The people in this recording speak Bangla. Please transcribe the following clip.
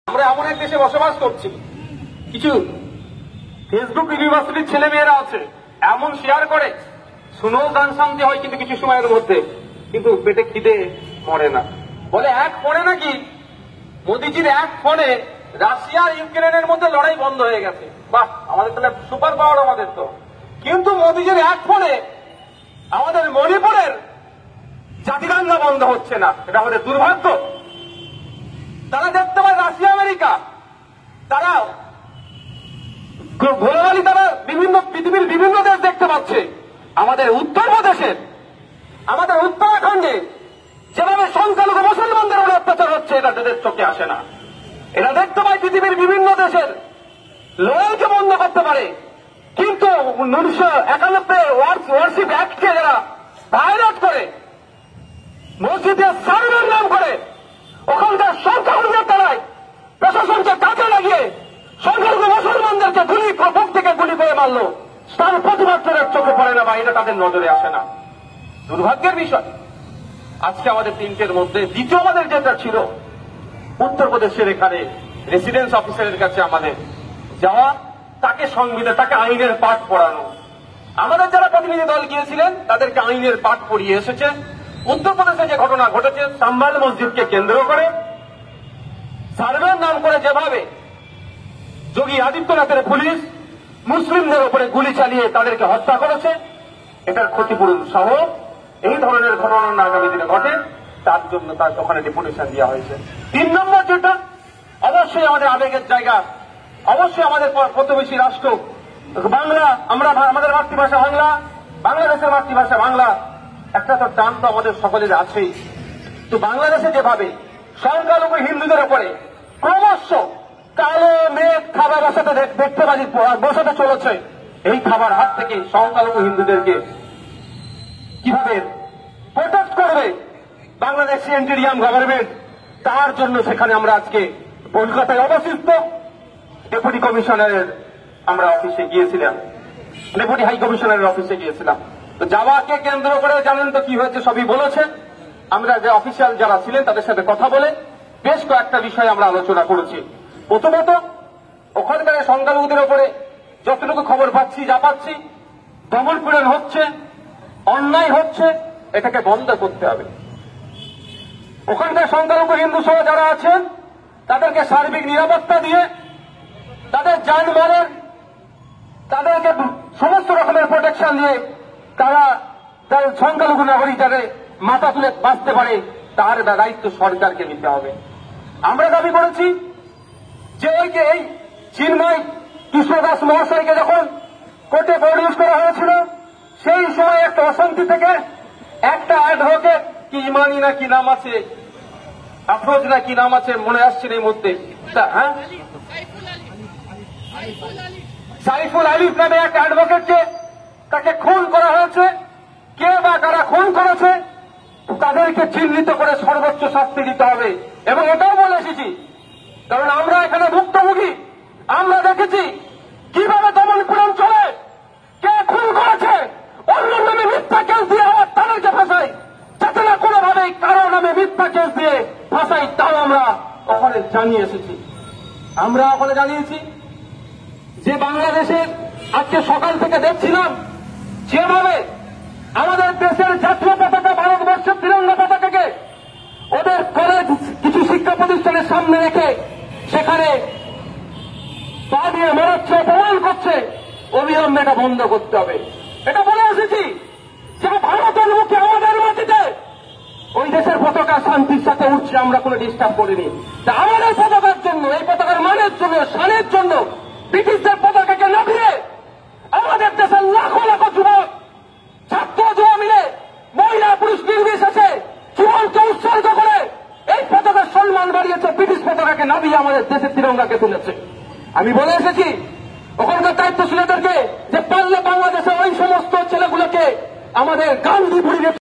আমরা এমন এক দেশে বসবাস করছি, কিছু ফেসবুক ইউনিভার্সিটির ছেলে মেয়েরা আছে এমন শেয়ার করে, শুনেও গান শান্তি হয় কিন্তু কিছু সময়ের মধ্যে, কিন্তু পেটে খিদে মরে না। বলে এক ফোনে নাকি মোদিজির এক ফোনে রাশিয়া আর ইউক্রেনের মধ্যে লড়াই বন্ধ হয়ে গেছে। বাহ, আমাদের তাহলে সুপার পাওয়ার আমাদের তো। কিন্তু মোদিজির এক ফোনে আমাদের মণিপুরের জাতিরঙ্গা বন্ধ হচ্ছে না, এটা আমাদের দুর্ভাগ্য। তারা দেখতে পায় রাশিয়া আমেরিকা, তারা গ্লোবালি তারা পৃথিবীর বিভিন্ন দেশ দেখতে পাচ্ছে। আমাদের উত্তরপ্রদেশের, আমাদের উত্তরাখণ্ডে যেভাবে সংখ্যালঘু মুসলমানদের উপর অত্যাচার হচ্ছে, এটা তাদের চোখে আসে না। এরা দেখতে পায় পৃথিবীর বিভিন্ন দেশের লড়াইকে বন্ধ করতে পারে, কিন্তু 1991 ওয়ারশিপ অ্যাক্টকে যারা ভায়োলেট করে মসজিদের সার্ভের নাম করে ওখানকার সংখ্যালঘুদের দ্বারাই প্রশাসনকে কাজে লাগিয়ে সংখ্যালঘু মুসলমানদেরকে বুক থেকে গুলি করে মারলো, তার প্রতিবাদ তাদের চোখে পড়ে না বা এটা তাদের নজরে আসে না। দুর্ভাগ্যের বিষয়, আজকে আমাদের তিনটের মধ্যে দ্বিতীয় আমাদের যেটা ছিল উত্তরপ্রদেশের এখানে রেসিডেন্স অফিসারের কাছে আমাদের যাওয়া, তাকে তাকে আইনের পাঠ পড়ানো। আমাদের যারা প্রতিনিধি দল গিয়েছিলেন তাদেরকে আইনের পাঠ পড়িয়ে এসেছে। উত্তরপ্রদেশে যে ঘটনা ঘটেছে সাম্বাল মসজিদকে কেন্দ্র করে সার্ভের নাম করে যেভাবে যোগী আদিত্যনাথের পুলিশ মুসলিমদের উপরে গুলি চালিয়ে তাদেরকে হত্যা করেছে, এটার ক্ষতিপূরণ সহ এই ধরনের ঘটনা না আগামী দিনে ঘটে তার জন্য তার ওখানে ডেপুটেশন দেওয়া হয়েছে। 3 নম্বর যেটা, অবশ্যই আমাদের আবেগের জায়গা, অবশ্যই আমাদের প্রতিবেশী রাষ্ট্র বাংলা, আমরা আমাদের মাতৃভাষা বাংলা, বাংলাদেশের মাতৃভাষা বাংলা, একটা তো টান তো আমাদের সকলের আছেই। তো বাংলাদেশে যেভাবে সংখ্যালঘু হিন্দুদের উপরে ক্রমশ কালো মেঘ খাবার বসাতে চলেছে, এই খাবার হাত থেকে সংখ্যালঘু হিন্দুদেরকে কিভাবে প্রোটেক্ট করবে বাংলাদেশ ইন্টেরিয়াম গভর্নমেন্ট, তার জন্য সেখানে আমরা আজকে কলকাতায় অবস্থিত ডেপুটি কমিশনারের আমরা অফিসে গিয়েছিলাম, ডেপুটি হাই কমিশনারের অফিসে গিয়েছিলাম। তো যাওয়াকে কেন্দ্র করে জানেন তো কি হয়েছে, সবই বলেছে। আমরা যে অফিসিয়াল যারা ছিলেন তাদের সাথে কথা বলে বেশ কয়েকটা বিষয় আমরা আলোচনা করেছি। প্রথমত, ওখানকার সংখ্যালঘুদের উপরে যতটুকু খবর পাচ্ছি, যা পাচ্ছি, দমন-পীড়ন হচ্ছে, অন্যায় হচ্ছে, এটাকে বন্ধ করতে হবে। ওখানকার সংখ্যালঘু হিন্দু সহ যারা আছেন তাদেরকে সার্বিক নিরাপত্তা দিয়ে, তাদের যানবাহনের, তাদেরকে সমস্ত রকমের প্রোটেকশন দিয়ে তারা তাদের সংখ্যালঘু নাগরিক যাতে মাথা তুলে বাঁচতে পারে তার দায়িত্ব সরকারকে নিতে হবে। আমরা দাবি করেছি যে এই চিন্ময় কৃষ্ণ দাস মহাশয়কে যখন কোর্টে প্রডিউস করা হয়েছিল, সেই সময় একটা অশান্তি থেকে একটা অ্যাডভোকেট কি ইমানি না কি নাম আছে, আফরোজ না কি নাম আছে, মনে আসছে এই মধ্যে, হ্যাঁ, সাইফুল আলিফ নামে একটা অ্যাডভোকেটকে তাকে খুন করা হয়েছে। কে বা কারা খুন করেছে তাদেরকে চিহ্নিত করে সর্বোচ্চ শাস্তি দিতে হবে। এবং এটাও বলে এসেছি, কারণ আমরা এখানে ভুক্তভোগী, আমরা দেখেছি কিভাবে দমন-পীড়ন চলে, কে খুন করেছে, অন্য নামে মিথ্যা কেস দিয়ে আবার তাদেরকে ফাঁসাই, যাতে না কোনোভাবেই কারো নামে মিথ্যা কেস দিয়ে ফাঁসাই, তাও আমরা ওখানে জানিয়ে এসেছি। আমরা ওখানে জানিয়েছি যে বাংলাদেশের আজকে সকাল থেকে দেখছিলাম যেভাবে আমাদের দেশের জাতীয় পতাকা, ভারতবর্ষের তিরঙ্গা পতাকাকে ওদের কলেজ কিছু শিক্ষা প্রতিষ্ঠানের সামনে রেখে সেখানে পা দিয়ে মেরাচ্ছে, অপমান করছে, অবিলম্বে এটা বন্ধ করতে হবে। এটা বলে এসেছি যে ভারতের মুখে আমাদের মাটিতে ওই দেশের পতাকা শান্তির সাথে উঠছে, আমরা কোনো ডিস্টার্ব করিনি। তা আমাদের পতাকার জন্য, এই পতাকার মানের জন্য, শানের জন্য ব্রিটিশদের পতাকাকে নামিয়ে আমাদের দেশের লাখো লাখো যুবক, ছাত্র যুব মিলে, মহিলা পুরুষ নির্বিশেষে জীবনকে উৎসর্গ করে এই পতাকার সম্মান বাড়িয়েছে, ব্রিটিশ পতাকাকে নামিয়ে আমাদের দেশের তিরঙ্গাকে তুলেছে। আমি বলে এসেছি ওখানকার দায়িত্বশীলদেরকে যে পারলে বাংলাদেশে ওই সমস্ত ছেলেগুলোকে আমাদের গান্ধীপুরী